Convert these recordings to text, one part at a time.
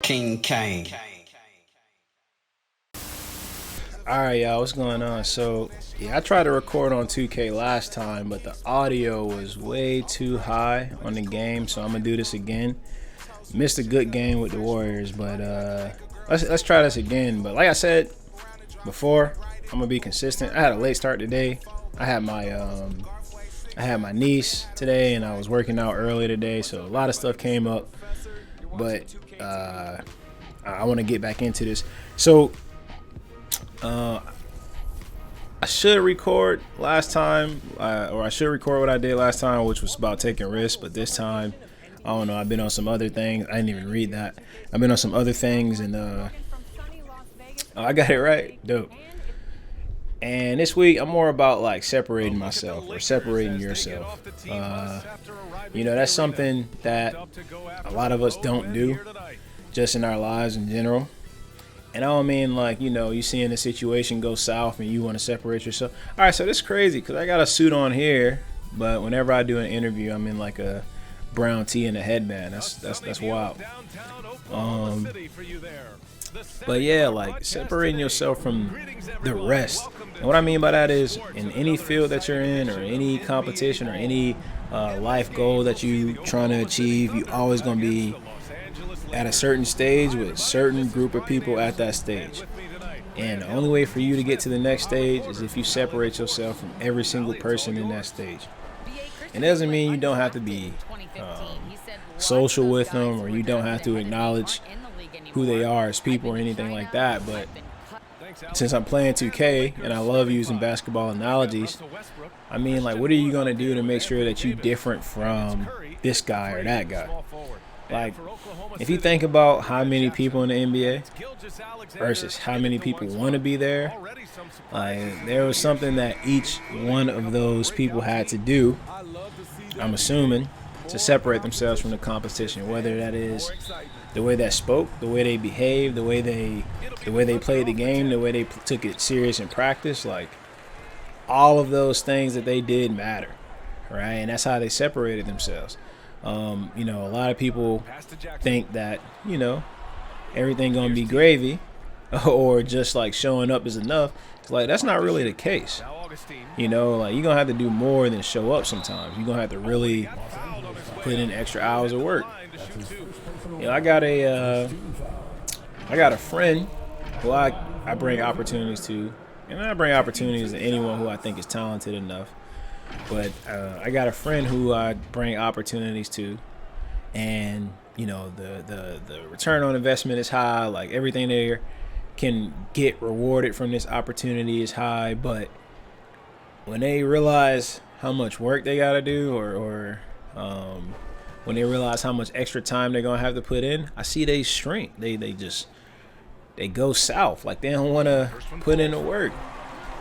Kingcayne. Alright, y'all, what's going on? So, yeah, I tried to record on 2K last time, but the audio was way too high on the game, so I'm gonna do this again. Missed a good game with the Warriors, but let's try this again. But like I said before, I'm gonna be consistent. I had a late start today. I had my niece today, and I was working out early today, so a lot of stuff came up. But I want to get back into this. So I should record last time, or I should record what I did last time, which was about taking risks. But this time, I don't know. I've been on some other things. I didn't even read that. I've been on some other things, and I got it right. Dope. And this week, I'm more about like separating myself or separating yourself. That's something that a lot of us don't do just in our lives in general. And I don't mean like, you seeing a situation go south and you want to separate yourself. All right, so this is crazy because I got a suit on here, but whenever I do an interview, I'm in like a brown tee and a headband. That's wild. But yeah, like separating yourself from the rest. And what I mean by that is in any field that you're in or any competition or any life goal that you trying to achieve, you always going to be at a certain stage with a certain group of people at that stage. And the only way for you to get to the next stage is if you separate yourself from every single person in that stage. It doesn't mean you don't have to be social with them or you don't have to acknowledge who they are as people or anything like that. But since I'm playing 2K and I love using basketball analogies, I mean, like, what are you going to do to make sure that you're different from this guy or that guy? Like, if you think about how many people in the NBA versus how many people want to be there, like, there was something that each one of those people had to do, I'm assuming, to separate themselves from the competition, whether that is the way they spoke, the way they behaved, the way they played the game, the way they took it serious in practice. Like, all of those things that they did matter, right? And that's how they separated themselves. A lot of people think that, everything gonna be gravy or just like showing up is enough. It's like, that's not really the case. Like, you're gonna have to do more than show up sometimes. You're gonna have to really put in extra hours of work. I got a friend who I bring opportunities to, and I bring opportunities to anyone who I think is talented enough. But I got a friend who I bring opportunities to, and the return on investment is high. Like, everything there can get rewarded from this opportunity is high. But when they realize how much work they got to do, or when they realize how much extra time they're gonna have to put in, I see they shrink. They go south. Like, they don't want to put in the work,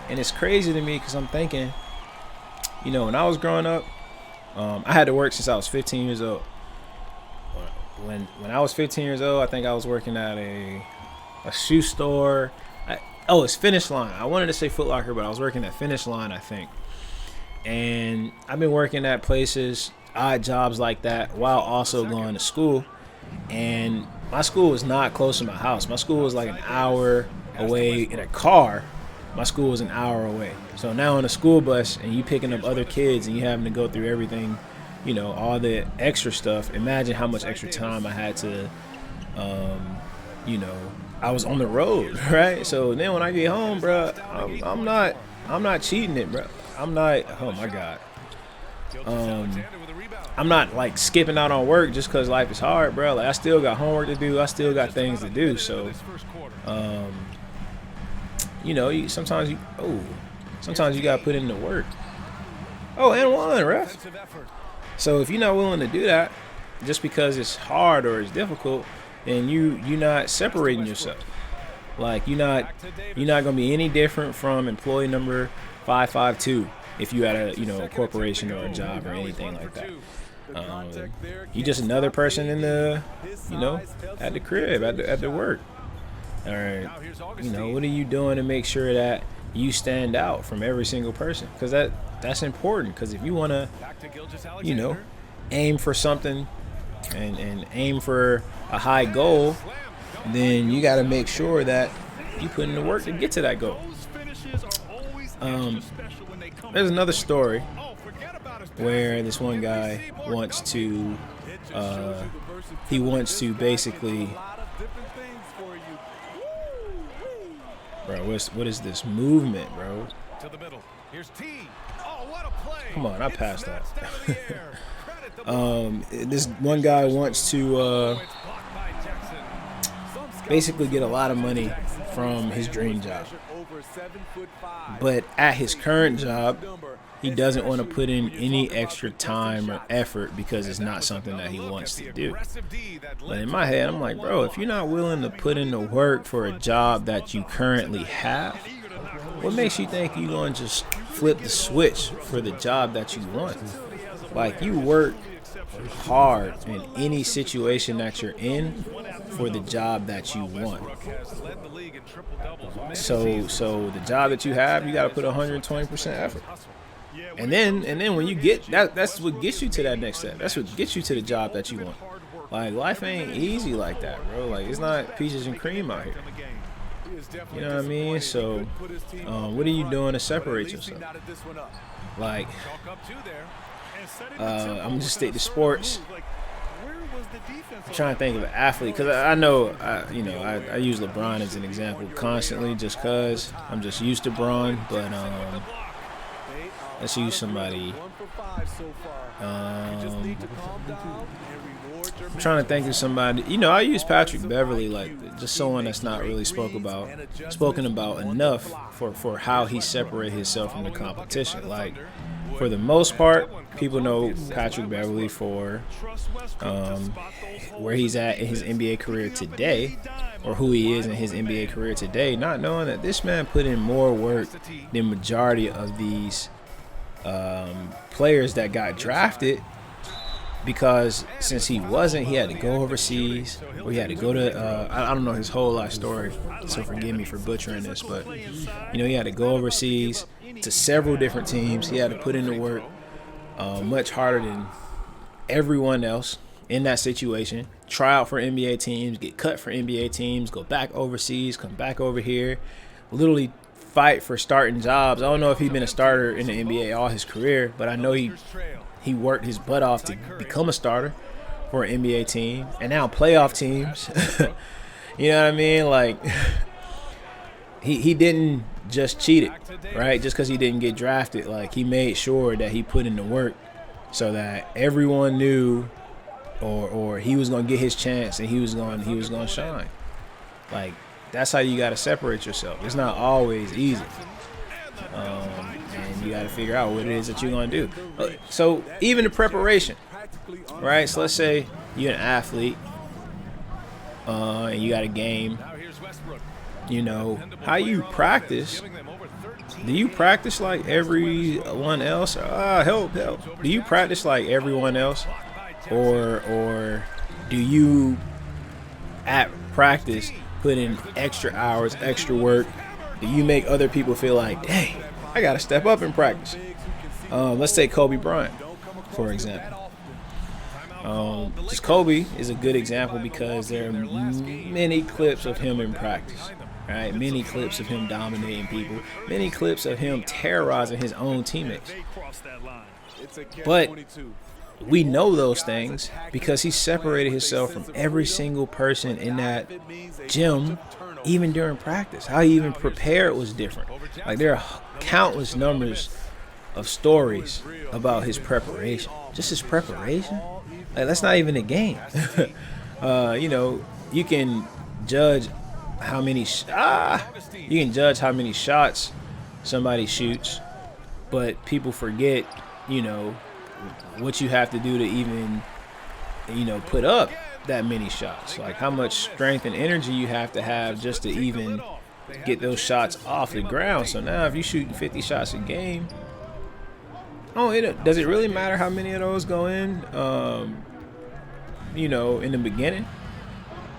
and it's crazy to me because I'm thinking, when I was growing up, I had to work since I was 15 years old. When I was 15 years old, I think I was working at a shoe store. It's Finish Line. I wanted to say Foot Locker, but I was working at Finish Line, I think. And I've been working at places, odd jobs like that, while also going to school. And my school was not close to my house. My school was like an hour away in a car. My school was an hour away. So now on a school bus and you picking up other kids and you having to go through everything, all the extra stuff. Imagine how much extra time I had to, I was on the road, right? So then when I get home, bro, I'm not cheating it, bro. I'm not, oh my God. I'm not like skipping out on work just because life is hard, bro. Like, I still got homework to do. I still got things to do. So, sometimes you gotta put in the work. Oh, and one, ref. So if you're not willing to do that, just because it's hard or it's difficult, then you're not separating yourself. Like, you're not gonna be any different from employee number 552 if you had a corporation or a job or anything like that. You just another person in the at the crib at the work. All right, what are you doing to make sure that you stand out from every single person? Because that's important. Because if you want to aim for something and aim for a high goal, then you got to make sure that you put in the work to get to that goal. There's another story where this one guy wants to basically, bro, what is this movement, bro? Come on, I passed that. This one guy wants to basically get a lot of money from his dream job, but at his current job, he doesn't want to put in any extra time or effort because it's not something that he wants to do. But in my head, I'm like, bro, if you're not willing to put in the work for a job that you currently have, what makes you think you're going to just flip the switch for the job that you want? Like, you work hard in any situation that you're in for the job that you want. So the job that you have, you got to put 120% effort. And then when you get that, that's what gets you to that next step. That's what gets you to the job that you want. Like, life ain't easy like that, bro. Like, it's not peaches and cream out here. You know what I mean? So, what are you doing to separate yourself? Like, I'm gonna just stick to sports. I'm trying to think of an athlete, because I know, I use LeBron as an example constantly, just because I'm just used to Bron. But let's use somebody. I'm trying to think of somebody. I use Patrick Beverly, like, just someone that's not really spoken about enough for how he separated himself from the competition. Like, for the most part, people know Patrick Beverly for where he's at in his NBA career today, or who he is in his NBA career today, not knowing that this man put in more work than majority of these players that got drafted, because since he had to go overseas, or he had to go to I don't know his whole life story, so forgive me for butchering this, but he had to go overseas to several different teams. He had to put in the work much harder than everyone else in that situation. Try out for NBA teams, get cut for NBA teams, go back overseas, come back over here, literally fight for starting jobs. I don't know if he's been a starter in the NBA all his career, but I know he worked his butt off to become a starter for an NBA team, and now playoff teams. You know what I mean? Like, he didn't just cheat it, right? Just because he didn't get drafted. Like, he made sure that he put in the work so that everyone knew, or he was gonna get his chance, and he was gonna shine. Like, that's how you got to separate yourself. It's not always easy. And you got to figure out what it is that you're going to do. So even the preparation, right? So let's say you're an athlete and you got a game. How you practice. Do you practice like everyone else? Help. Do you practice like everyone else? Or do you at practice put in extra hours, extra work? Do you make other people feel like, dang, I got to step up in practice? Let's take Kobe Bryant, for example. Just Kobe is a good example because there are many clips of him in practice, right? Many clips of him dominating people, many clips of him terrorizing his own teammates. But we know those things because he separated himself from every single person in that gym, even during practice. How he even prepared was different. Like, there are countless numbers of stories about his preparation. Just his preparation? Like, that's not even a game. You can judge how many shots somebody shoots, but people forget, what you have to do to even, put up that many shots. Like, how much strength and energy you have to have just to even get those shots off the ground. So now if you're shooting 50 shots a game, does it really matter how many of those go in, in the beginning?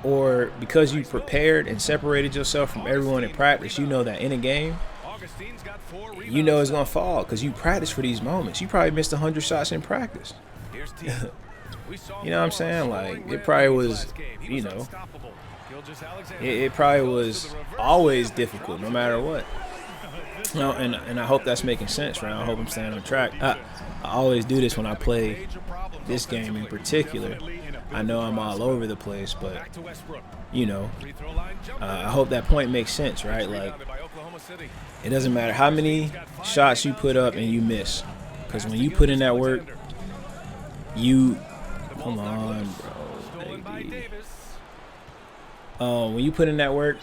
Or because you prepared and separated yourself from everyone in practice, that in a game, it's going to fall because you practice for these moments. You probably missed 100 shots in practice. You know what I'm saying? Like, it probably was, it probably was always difficult, no matter what. No, and I hope that's making sense, right? I hope I'm staying on track. I always do this when I play this game in particular. I know I'm all over the place, but I hope that point makes sense, right? Like, it doesn't matter how many shots you put up and you miss, because when you put in that work, come on, bro, baby. When you put in that work,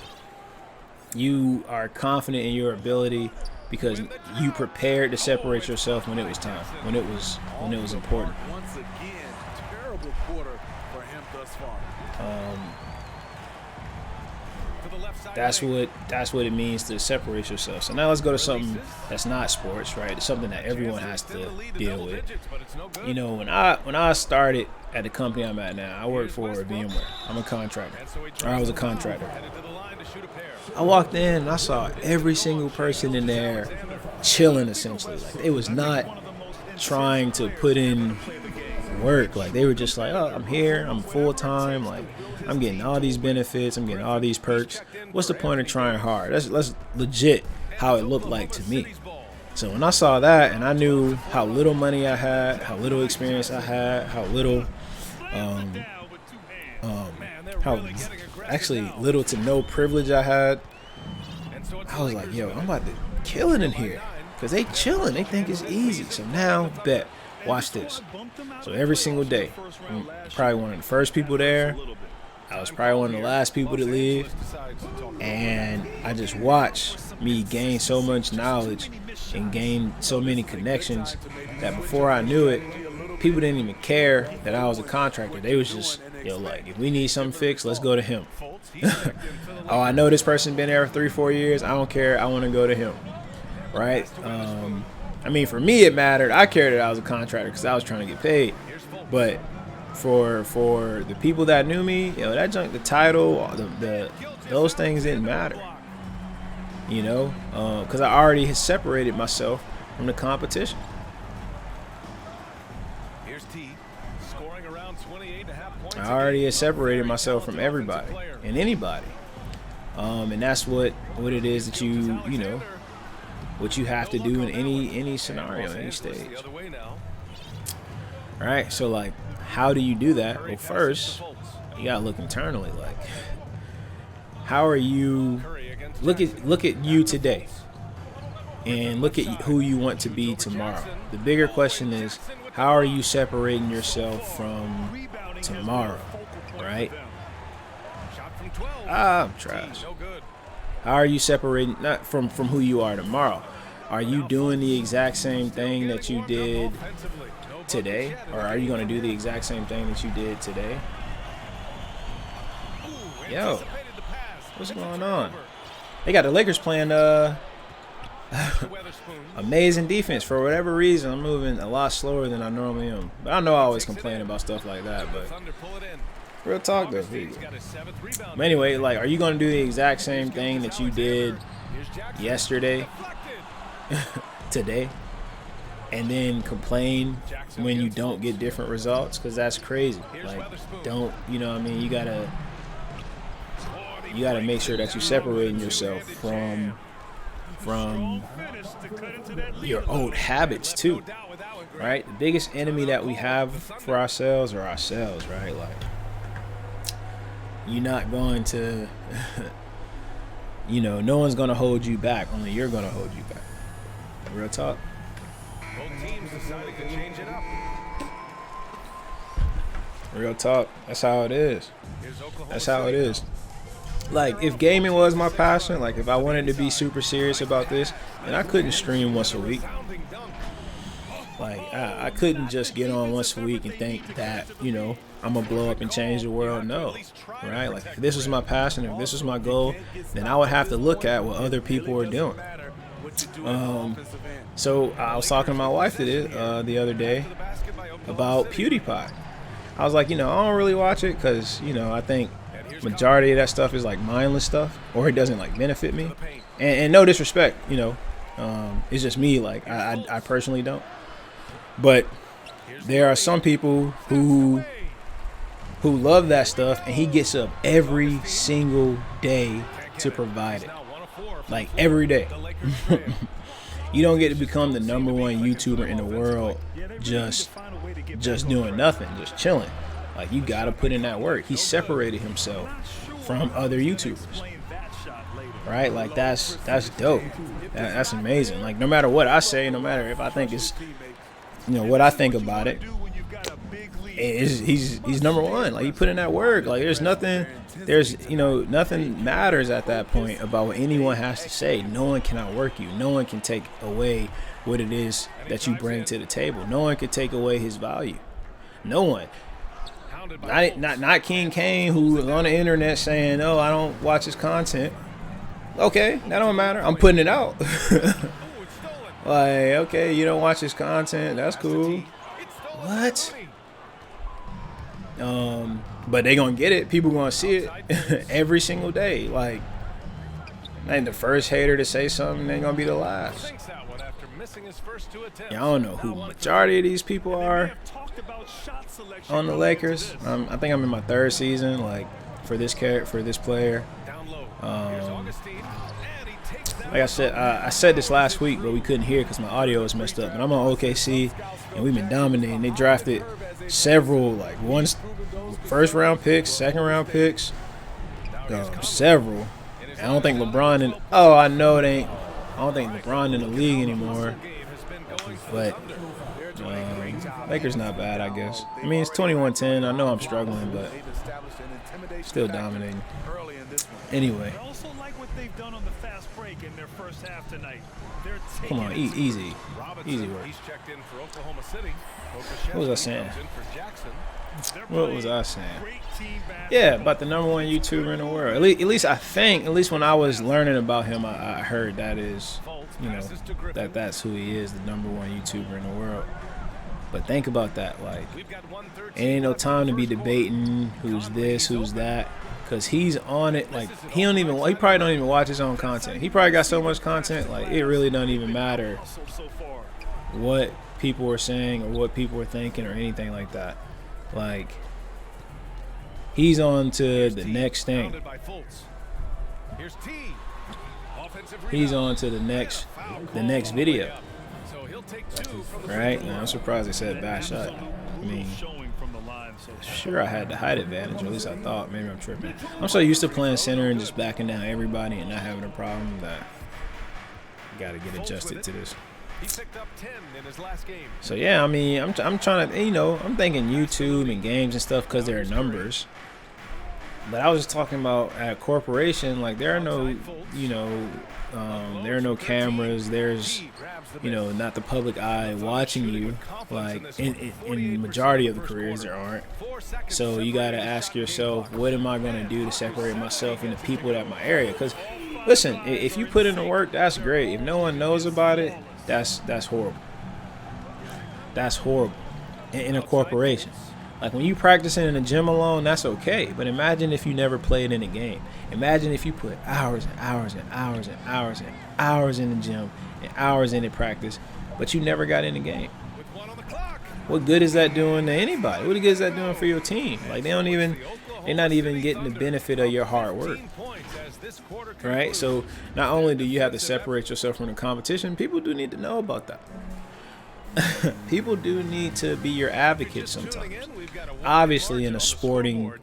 you are confident in your ability because you prepared to separate yourself when it was time, when it was important. Once again, terrible quarter for him thus far. That's what it means to separate yourself. So now let's go to something that's not sports, right? It's something that everyone has to deal with. When I started at the company I'm at now, I work for VMware. I'm a contractor. Or I was a contractor. I walked in and I saw every single person in there chilling, essentially. Like, they was not trying to put in work. Like, they were just like, oh, I'm here, I'm full time, like, I'm getting all these benefits, I'm getting all these perks. What's the point of trying hard? That's legit how it looked like to me. So when I saw that and I knew how little money I had, how little experience I had, how little how actually little to no privilege I had, I was like, yo, I'm about to kill it in here, because they chilling, they think it's easy. So now, bet, watch this. So every single day, I'm probably one of the first people there. I was probably one of the last people to leave, and I just watched me gain so much knowledge and gain so many connections that before I knew it, people didn't even care that I was a contractor. They was just, like, if we need something fixed, let's go to him. Oh, I know this person been there for 3-4 years. I don't care. I want to go to him, right? I mean, for me, it mattered. I cared that I was a contractor because I was trying to get paid. But for the people that knew me, that junk, the title, those things didn't matter. Because I already had separated myself from the competition. I already had separated myself from everybody and anybody. And that's what it is that what you have to do in any scenario, any stage. All right, so, like, how do you do that? Well, first, you gotta look internally. Like, how are you? Look at you today, and look at who you want to be tomorrow. The bigger question is, how are you separating yourself from tomorrow? Right? I'm trash. How are you separating not from who you are tomorrow? Are you doing the exact same thing that you did today, or are you going to do the exact same thing that you did today? Yo, what's going on? They got the Lakers playing amazing defense. For whatever reason, I'm moving a lot slower than I normally am. But I know I always complain about stuff like that, but real talk though. But anyway, like, are you going to do the exact same thing that you did yesterday, today, and then complain when you don't get different results? Because that's crazy. Like, don't, you gotta make sure that you're separating yourself from your old habits too, right? The biggest enemy that we have for ourselves are ourselves, right? Like, you're not going to no one's going to hold you back, only you're going to hold you back. Real talk. Real talk. That's how it is. That's how it is. Like, if gaming was my passion, like, if I wanted to be super serious about this, then I couldn't stream once a week. Like, I couldn't just get on once a week and think that, I'm going to blow up and change the world. No, right? Like, if this was my passion, if this was my goal, then I would have to look at what other people are doing. So I was talking to my wife the other day about PewDiePie. I was like, I don't really watch it because, I think majority of that stuff is like mindless stuff, or it doesn't like benefit me. And no disrespect, it's just me. Like, I personally don't. But there are some people who who love that stuff, and he gets up every single day to provide it. Like every day. You don't get to become the #1 YouTuber in the world just doing nothing, just chilling. Like, you gotta put in that work. He separated himself from other YouTubers, right? Like, that's dope. That's amazing. Like, no matter what I say, no matter if I think it's, what I think about it, he's #1. Like, he put in that work. Like, nothing matters at that point about what anyone has to say. No one can outwork you. No one can take away what it is that you bring to the table. No one can take away his value. No one. Not Kingcayne, who was on the internet saying, "Oh, I don't watch his content." Okay, that don't matter. I'm putting it out. Like, okay, you don't watch his content. That's cool. What? But they gonna get it. People gonna see it every single day. Like, ain't the first hater to say something, they gonna be the last. Yeah, I don't know who the majority of these people are on the Lakers. I think I'm in my 3rd season, like, for this player. Like I said this last week, but we couldn't hear because my audio was messed up. But I'm on OKC, and we've been dominating. They drafted several, like, first-round picks, second-round picks, several. I don't think LeBron I know it ain't. I don't think LeBron in the league anymore. But Lakers not bad, I guess. I mean, it's 21-10. I know I'm struggling, but still dominating. Anyway. Come on, easy work. What was I saying? Yeah, about the #1 YouTuber in the world. At least when I was learning about him, I heard that is, that's who he is, the #1 YouTuber in the world. But think about that, like, it ain't no time to be debating who's this, who's that, because he's on it. Like, he probably don't even watch his own content. He probably got so much content, like, it really doesn't even matter what people are saying or what people are thinking or anything like that. Like, he's on to the next thing. He's on to the next video. Right? Now, I'm surprised they said bad shot. I mean, sure, I had the height advantage, or at least I thought. Maybe I'm tripping. I'm so used to playing center and just backing down everybody and not having a problem that I got to get adjusted to this. So yeah, I mean, I'm trying to, I'm thinking YouTube and games and stuff because they're numbers. But I was just talking about at a corporation, like, there are no, there are no cameras. There's, not the public eye watching you. Like, in the majority of the careers, there aren't. So you got to ask yourself, what am I going to do to separate myself and the people that my area? Because, listen, if you put in the work, that's great. If no one knows about it, that's horrible. That's horrible in a corporation. Like, when you practicing in the gym alone, that's okay. But imagine if you never played in a game. Imagine if you put hours and hours and hours and hours and hours in the gym and hours in the practice, but you never got in the game. What good is that doing to anybody? What good is that doing for your team? Like, they're not even getting the benefit of your hard work. Right? So not only do you have to separate yourself from the competition, people do need to know about that. People do need to be your advocate sometimes. Obviously, in a sporting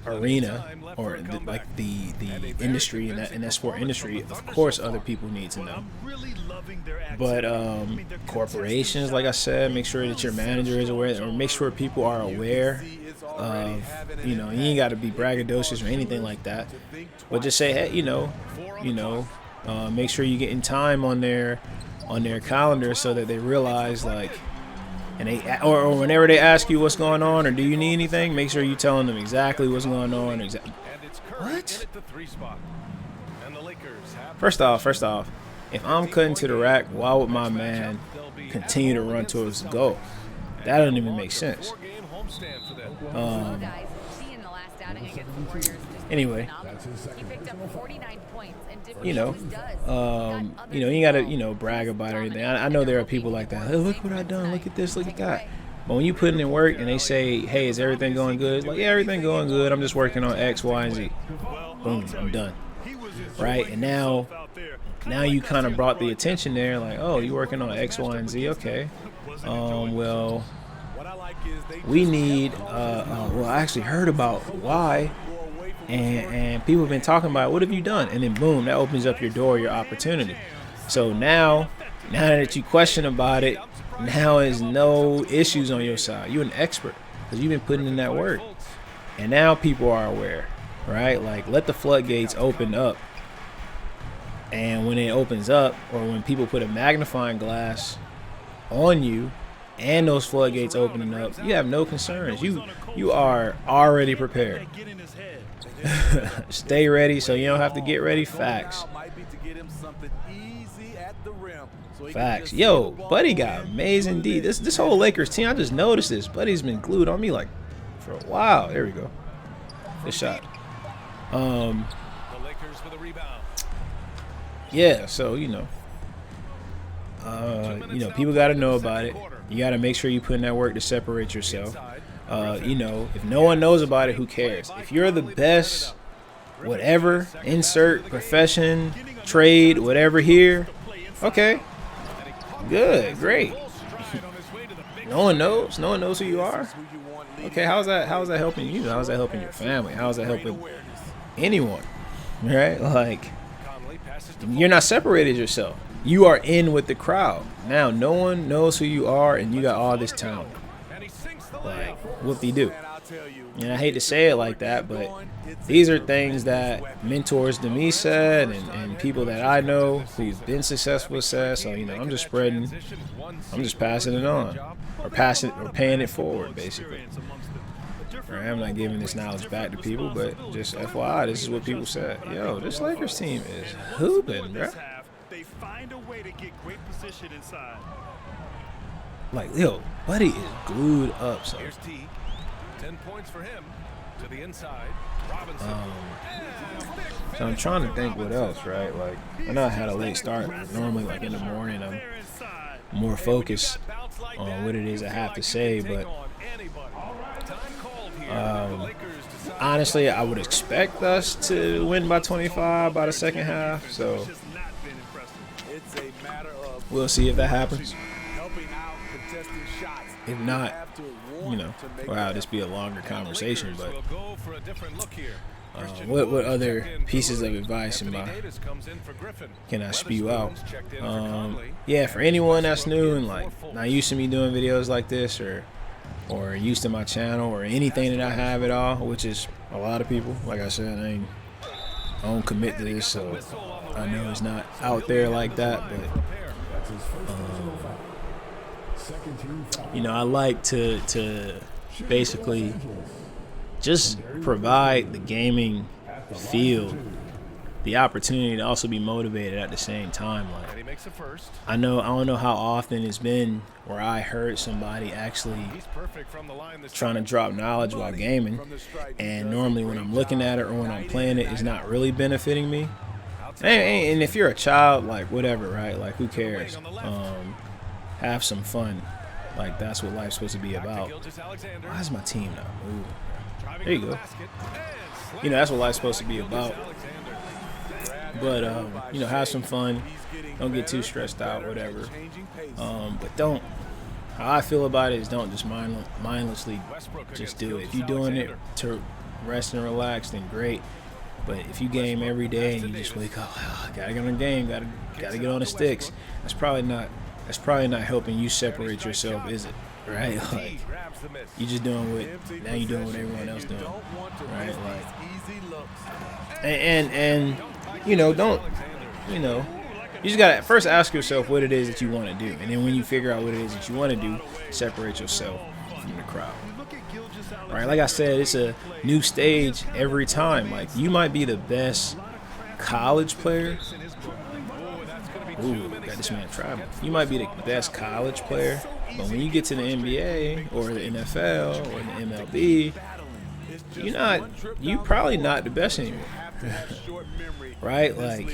arena or the industry in that sport industry, of course, other people need to know. But corporations, like I said, make sure that your manager is aware, or make sure people are aware of. You ain't got to be braggadocious or anything like that. But just say, hey, make sure you're getting time on their calendar so that they realize, like, and or whenever they ask you what's going on or do you need anything, make sure you're telling them exactly what's going on. What? First off, if I'm cutting to the rack, why would my man continue to run towards the goal? That doesn't even make sense. Anyway, you ain't gotta, brag about it or anything. I know there are people like that. Oh, look what I done. Look at this. Look at that. But when you put in work and they say, hey, is everything going good? It's like, yeah, everything going good. I'm just working on X, Y, and Z. Boom, I'm done. Right? And now you kind of brought the attention there, like, oh, you working on X, Y, and Z? Okay. Well, we need, well, I actually heard about why, and people have been talking about, what have you done? And then boom, that opens up your door, your opportunity. So now that you question about it, now is no issues on your side. You're an expert because you've been putting in that work. And now people are aware, right? Like, let the floodgates open up. And when it opens up, or when people put a magnifying glass on you and those floodgates opening up, you have no concerns. You are already prepared. Stay ready so you don't have to get ready. Facts. Facts. Yo, Buddy got amazing D. This whole Lakers team, I just noticed this. Buddy's been glued on me like for a while. There we go. Good shot. Yeah, so people got to know about it. You got to make sure you put in that work to separate yourself. If no one knows about it, who cares? If you're the best, whatever, insert profession, trade, whatever here, okay, good, great. No one knows who you are. Okay, how's that helping you? How's that helping your family? How's that helping anyone? Right? Like, you're not separated yourself. You are in with the crowd. Now no one knows who you are, and you got all this talent. Like, whoop-de-doo. And I hate to say it like that, but these are things that mentors to me said, and people that I know who've been successful said. So I'm just passing it on, or paying it forward, basically. Right? I'm not giving this knowledge back to people, but just FYI, this is what people said. Yo, this Lakers team is hooping, bro. They find a way to get great position inside. Like, yo, Buddy is glued up. So. Here's T. 10 points for him to the inside. Robinson. So I'm trying to think what else, right? Like, I know I had a late start. Normally, like in the morning, I'm more focused on what it is I have to say. But honestly, I would expect us to win by 25 by the second half. So we'll see if that happens. If not, wow, this be a longer conversation. But what other pieces of advice can I spew out? Yeah, for anyone that's new and like not used to me doing videos like this, or used to my channel or anything that I have at all, which is a lot of people. Like I said, I don't commit to this, so I know it's not out there like that. But I like to basically just provide the gaming field the opportunity to also be motivated at the same time. Like, I don't know how often it's been where I heard somebody actually trying to drop knowledge while gaming, and normally when I'm looking at it or when I'm playing it, it's not really benefiting me. And if you're a child, like, whatever, right? Like, who cares? Have some fun. Like, that's what life's supposed to be about. Why is my team not moving? There you go. That's what life's supposed to be about. But, have some fun. Don't get too stressed out, whatever. But how I feel about it is don't just mindlessly just do it. If you're doing it to rest and relax, then great. But if you game every day and you just wake up, gotta get on the game, gotta get on the sticks, that's probably not helping you separate yourself, is it? Right? Like, you just doing what everyone else doing, right? Like, and you just gotta first ask yourself what it is that you want to do, and then when you figure out what it is that you want to do, separate yourself from the crowd. Right? Like I said, it's a new stage every time. Like, you might be the best college player. Ooh, got this man traveling. You might be the best college player, but when you get to the NBA or the NFL or the MLB, you probably not the best anymore. Right? Like,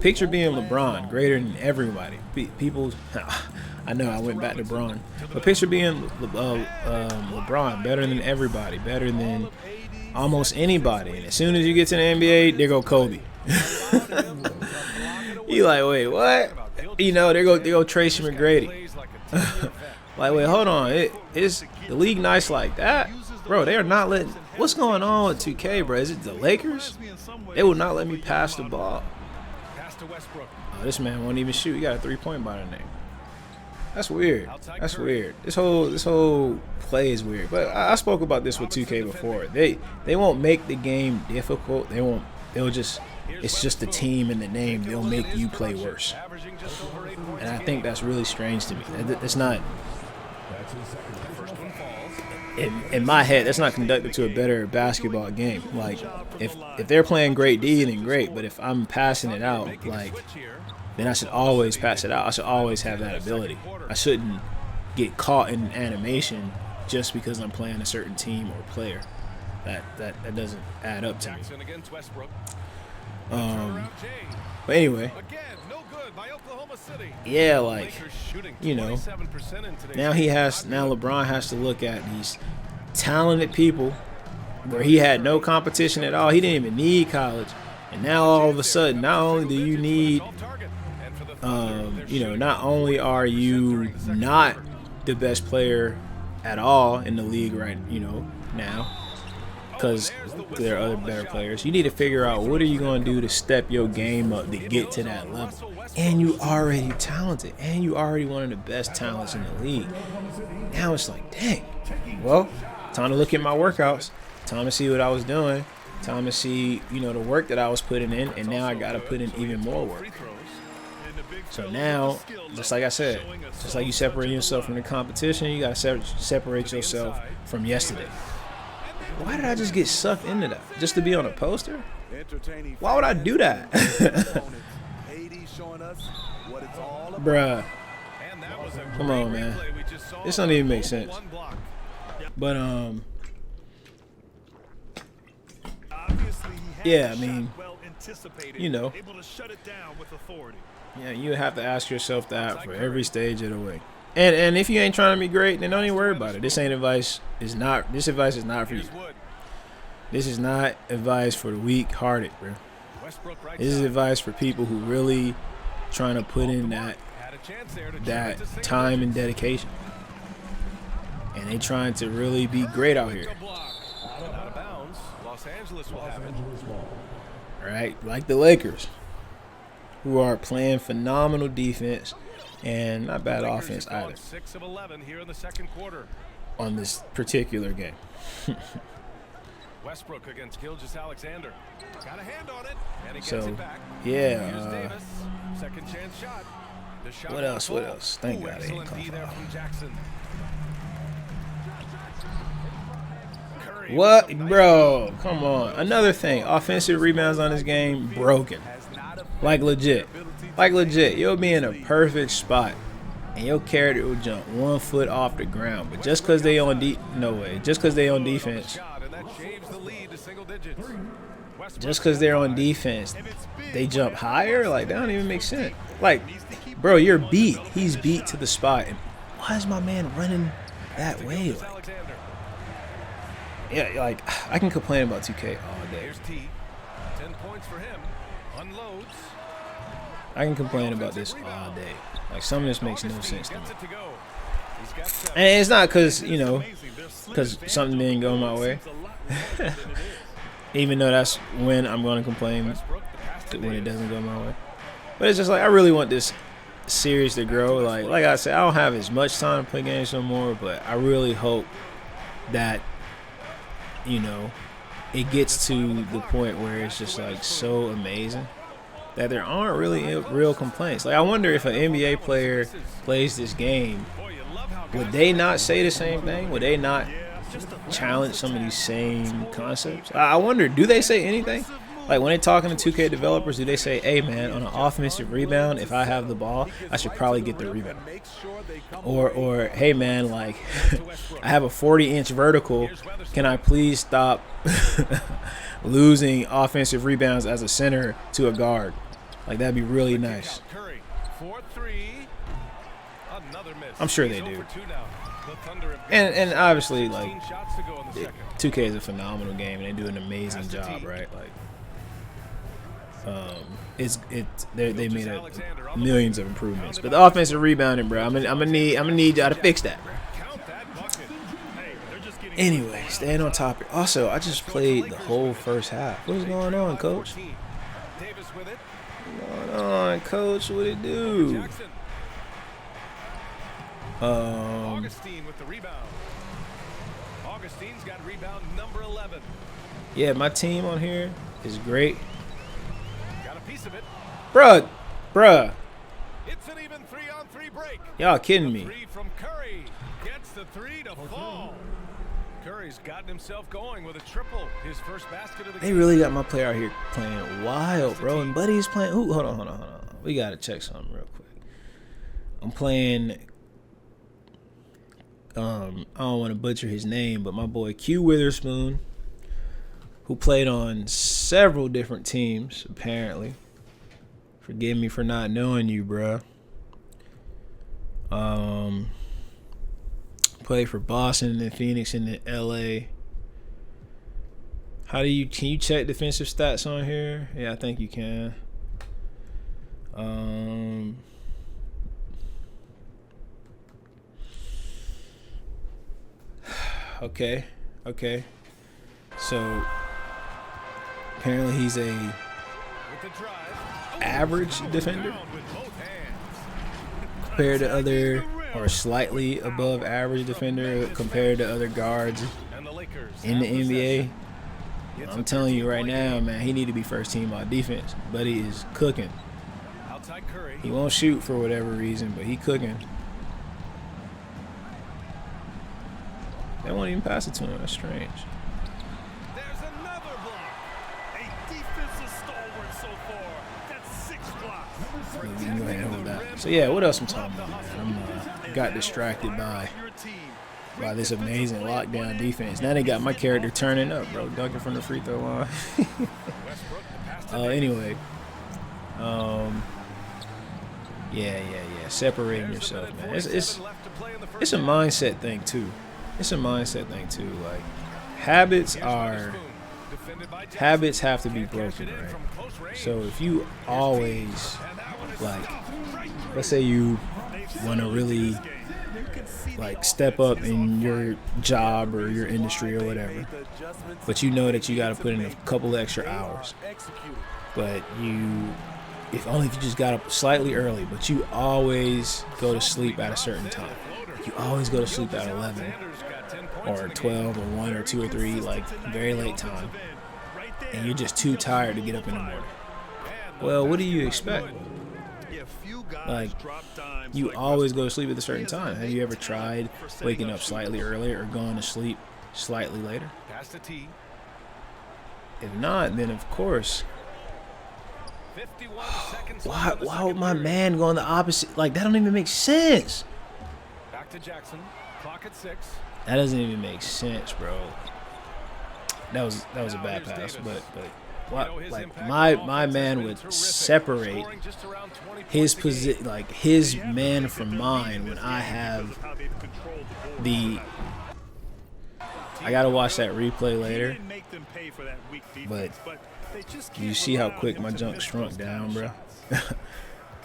picture being LeBron, greater than everybody. People, I know I went back to Braun. But picture being LeBron, better than everybody, better than almost anybody. And as soon as you get to the NBA, there go Kobe. You like, wait, what? You know, there go Tracy McGrady. Like, wait, hold on. Is the league nice like that? Bro, they are not letting. What's going on with 2K, bro? Is it the Lakers? They will not let me pass the ball. Oh, this man won't even shoot. He got a 3-point by the name. That's weird. That's weird. This whole play is weird. But I spoke about this with 2K before. They won't make the game difficult. They'll just. It's just the team and the name. They'll make you play worse. And I think that's really strange to me. It's not. In my head, that's not conducted to a better basketball game. Like, if they're playing great D, then great. But if I'm passing it out, like, then I should always pass it out. I should always have that ability. I shouldn't get caught in an just because I'm playing a certain team or player. That doesn't add up to me. But anyway, yeah, like, you know, now LeBron has to look at these talented people where he had no competition at all. He didn't even need college. And now all of a sudden, not only do you need, you know, not only are you not the best player at all in the league right, you know, now, because there are other better players. You need to figure out what are you going to do to step your game up to get to that level. And you already talented, and you already one of the best talents in the league. Now it's like, dang, well, time to look at my workouts, time to see what I was doing, time to see, you know, the work that I was putting in, and now I got to put in even more work. So now, just like I said, just like you separate yourself from the competition, you got to separate yourself from yesterday. Why did I just get sucked into that? Just to be on a poster? Why would I do that? Bruh. Come on, man. This don't even make sense. But, yeah, I mean, you know. Yeah, you have to ask yourself that for every stage of the way. And if you ain't trying to be great, then don't even worry about it. This advice is not for you. This is not advice for the weak-hearted, bro. This is advice for people who really trying to put in that time and dedication. And they trying to really be great out here. All right, like the Lakers, who are playing phenomenal defense and not bad offense either on this particular game. Westbrook against Gilgeous-Alexander. Got a hand on it, and he gets So, it back. yeah. Second chance shot. The shot What else? What else? Thank God they ain't excellent called D there foul. from Jackson. Curry What, with some bro? Come on. Another thing. Offensive rebounds on this game broken. Like legit. You'll be in a perfect spot, and your character will jump 1 foot off the ground. But just because they on Just because they on defense. shot, and that shaves the lead to single digits. Just because they're on defense, they jump higher? Like, that don't even make sense. Like, bro, you're beat. He's beat to the spot. And why is my man running that way? Like, yeah, like, I can complain about 2K all day. Here's T. 10 points for him. Unloads. I can complain about this all day. Like, some of this makes no sense to me. Gets it to go. He's got 7. And it's not because, you know, because something didn't go my way. Even though that's when I'm going to complain when it doesn't go my way. But it's just like, I really want this series to grow. Like I said, I don't have as much time to play games no more, but I really hope that, you know, it gets to the point where it's just like so amazing that there aren't really real complaints. Like, I wonder if an NBA player plays this game, would they not say the same thing? Would they not challenge some of these same concepts? I wonder, do they say anything? Like, when they're talking to 2K developers, do they say, hey, man, on an offensive rebound, if I have the ball, I should probably get the rebound? Or hey, man, like, I have a 40-inch vertical. Can I please stop losing offensive rebounds as a center to a guard? Like, that'd be really nice. Curry, 4-3. Another I'm sure they do. And obviously, like, 2K is a phenomenal game, and they do an amazing job, right? Like, they made millions of improvements. But the offensive rebounding, bro, I'm gonna need y'all to fix that, bro. Anyway, staying on topic. Also, I just played the whole first half. What's going on, coach? What's going on, coach? What it do? Augustine with the rebound. Augustine's got rebound number 11. Yeah, my team on here is great. Got a piece of it. Bruh. It's an even 3-on-3 break. Y'all kidding me. Three from Curry. Gets the three to fall. Curry's gotten himself going with a triple. His first basket of the game. They really got my player out here playing wild, bro. And Buddy's playing. Ooh, hold on. We got to check something real quick. I'm playing. I don't want to butcher his name, but my boy Q Witherspoon, who played on several different teams, apparently. Forgive me for not knowing you, bro. Played for Boston and Phoenix and then LA. Can you check defensive stats on here? Yeah, I think you can. Okay. So apparently he's a average defender compared to other, or slightly above average defender compared to other guards in the NBA. I'm telling you right now, man, he need to be first team on defense. Buddy is cooking. He won't shoot for whatever reason, but he cooking. They won't even pass it to him. That's strange. There's another block. A defensive stalwart so far. That's 6 blocks. You can go ahead and hold that. So yeah, what else I'm talking about, man? I got distracted by this amazing lockdown defense. Now they got my character turning up, bro, dunking from the free throw line. Anyway, yeah. Separating yourself, man. It's a mindset thing too. Like, habits have to be broken, right? So if you always, like, let's say you want to really, like, step up in your job or your industry or whatever, but you know that you got to put in a couple extra hours, but if you just got up slightly early, but you always go to sleep at a certain time. You always go to sleep at 11 or 12 or 1 or 2 or 3, like, very late time, and you're just too tired to get up in the morning. Well, what do you expect? Like, you always go to sleep at a certain time. Have you ever tried waking up slightly earlier or going to sleep slightly later? If not, then of course. Why would my man go on the opposite? Like, that don't even make sense. Back to Jackson. Clock at 6. That doesn't even make sense, bro. That was a bad pass, but what, like, my man would separate his position, like his man from mine, when I have I gotta watch that replay later. But you see how quick my junk shrunk down, bro.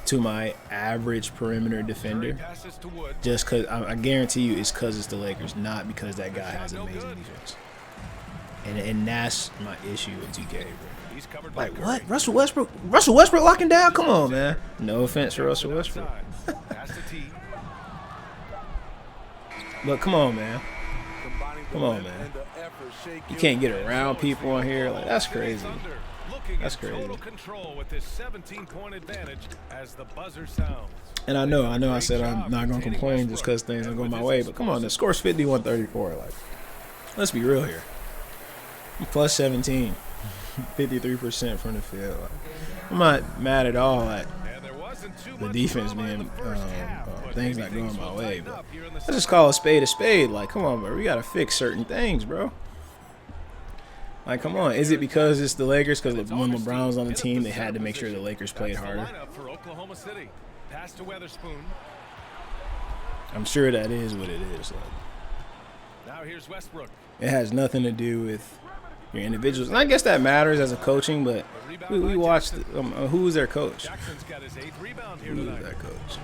To my average perimeter defender, just because I guarantee you it's because it's the Lakers, not because that guy has amazing defense. And that's my issue with 2K, bro. Like, what? Russell Westbrook locking down? Come on, man. No offense to Russell Westbrook. But come on, man. You can't get around people on here. Like, that's crazy. That's crazy. And I know I said I'm not going to complain just because things are going my way, but come on, the score's 51-34. Like, let's be real here. I'm plus 17, 53% from the field. Like, I'm not mad at all at the defense being things not going my way, but I just call a spade a spade. Like, come on, bro, we got to fix certain things, bro. Like, come on. Is it because it's the Lakers? Because when LeBron was on the team, they had to make sure the Lakers played harder. I'm sure that is what it is. Like, Now here's Westbrook. it has nothing to do with your individuals. And I guess that matters as a coaching, but we watched who was their coach? Jackson's got his 8th rebound here Who was tonight. that coach?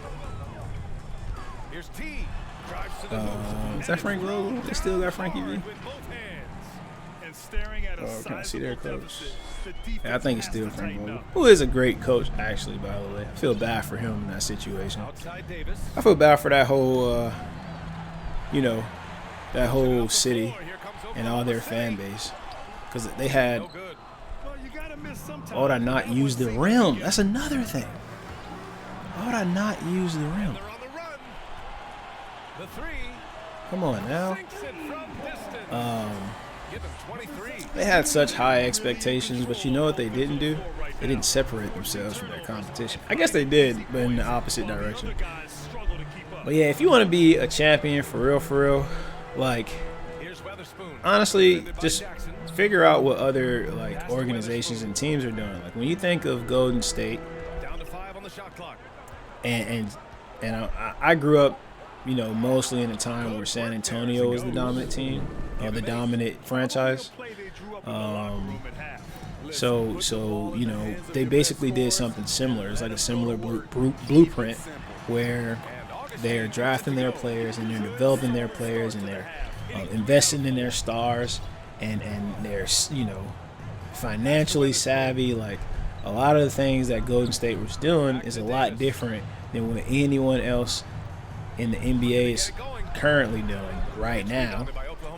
Here's T. Drives to the hoop. Is that Frank Vogel? They still got Frankie V? With both hands. And staring at a Oh, can I see their sizable coach? deficit, the Yeah, I defense think it's has still to Frank tighten Vogel, up. who is a great coach, actually, by the way. I feel bad for him in that situation. Outside Davis. I feel bad for that whole, that whole city Here comes and all their fan base. Because they had, No good. Well, you gotta miss sometimes. why would I not use the rim? That's another thing. Why would I not use the rim? They're on the run. The 3. Come on now. Sinks it from distance. Give him 23. They had such high expectations, but you know what they didn't do? They didn't separate themselves from their competition. I guess they did, but in the opposite direction. Other guys struggle to keep up. But yeah, if you want to be a champion for real, like, Here's Weatherspoon. honestly, just figure out what other like organizations and teams are doing. Like when you think of Golden State, Down to 5 on the shot clock. and I grew up, mostly in a time where San Antonio was the dominant team or the dominant franchise. Play they drew up in the locker room at half. So they basically did something similar. It's like a similar blueprint where they're drafting their players and they're developing their players and they're investing in their stars and they're financially savvy. Like a lot of the things that Golden State was doing is a lot different than what anyone else in the NBA is currently doing right now,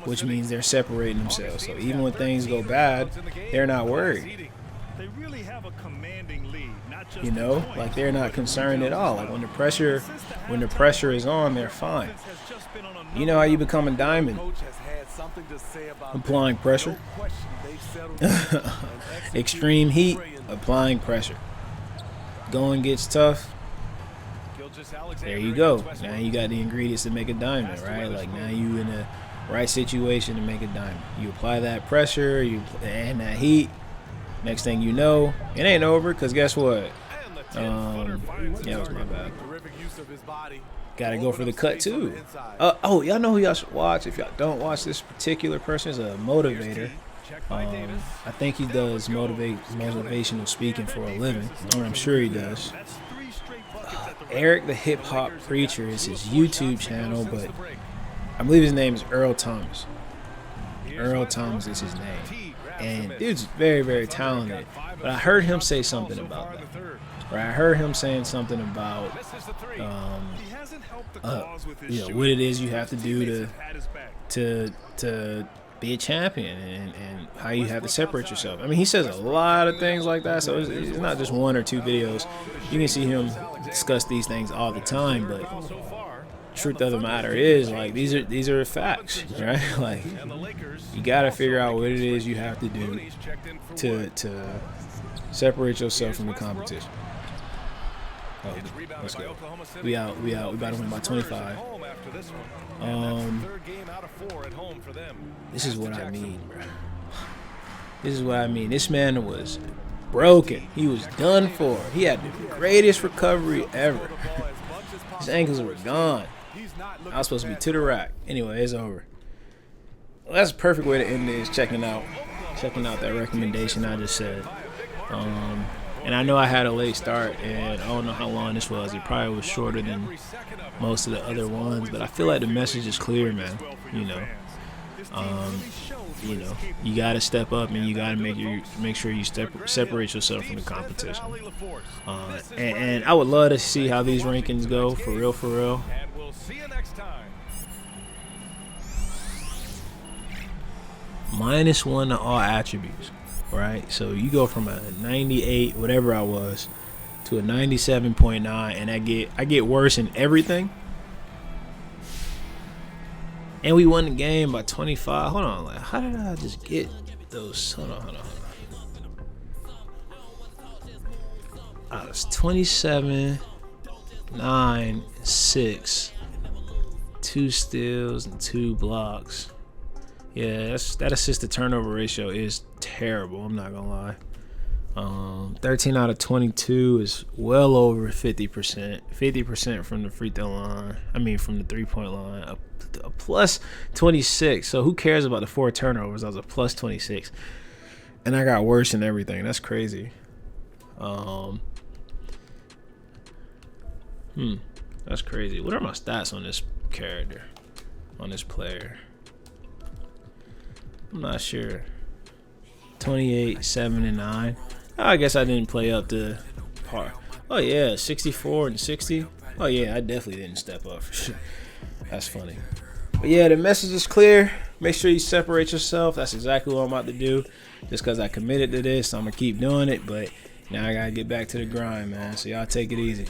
which means they're separating themselves. So even when things go bad, they're not worried. They really have a commanding lead, not just Like they're not concerned at all. Like when the pressure is on, they're fine. You know how you become a diamond? Applying pressure. Extreme heat, applying pressure. Going gets tough. There you go. Now you got the ingredients to make a diamond, right? Like now you in the right situation to make a diamond. You apply that pressure, and that heat. Next thing you know, it ain't over. Cause guess what? Yeah, it was my bad. Got to go for the cut too. Y'all know who y'all should watch. If y'all don't watch, this particular person is a motivator. I think he does motivational speaking for a living, or I'm sure he does. Eric the Hip Hop Preacher is his YouTube channel, but I believe his name is Earl Thomas. Earl Thomas is his name. And dude's very, very talented. But I heard him say something about that. Or I heard him saying something about, what it is you have to do to be a champion and how you have to separate yourself. I mean, he says a lot of things like that, so it's not just one or two videos. You can see him discuss these things all the time, but truth of the matter is, like, these are facts, right? Like, you got to figure out what it is you have to do to separate yourself from the competition. Oh, let's go. We out. We about to win by 25. This is what I mean, bro. This is what I mean. This man was broken. He was done for. He had the greatest recovery ever. His ankles were gone. I was supposed to be to the rack. Anyway, it's over. Well, that's a perfect way to end this. Checking out that recommendation I just said. And I know I had a late start, and I don't know how long this was. It probably was shorter than most of the other ones, but I feel like the message is clear, man. You got to step up, and you got to make sure you separate yourself from the competition. And I would love to see how these rankings go, for real. And we'll see you next time. -1 to all attributes, right? So you go from a 98, whatever I was, to a 97.9, and I get worse in everything. And we won the game by 25. Hold on, like, how did I just get those? Hold on. It's 27, 9, 6, 2 steals and 2 blocks. Yeah, that assist to turnover ratio is terrible. I'm not gonna lie. 13 out of 22 is well over 50%. 50% from the free throw line. I mean, from the 3-point line. A plus 26. So who cares about the 4 turnovers? I was a plus 26. And I got worse in everything. That's crazy. That's crazy. What are my stats on this character? On this player? I'm not sure. 28, 7, and 9. I guess I didn't play up to par. Oh yeah, 64 and 60. Oh yeah, I definitely didn't step up for sure. That's funny. But yeah, the message is clear. Make sure you separate yourself. That's exactly what I'm about to do. Just because I committed to this, I'm going to keep doing it. But now I got to get back to the grind, man. So y'all take it easy.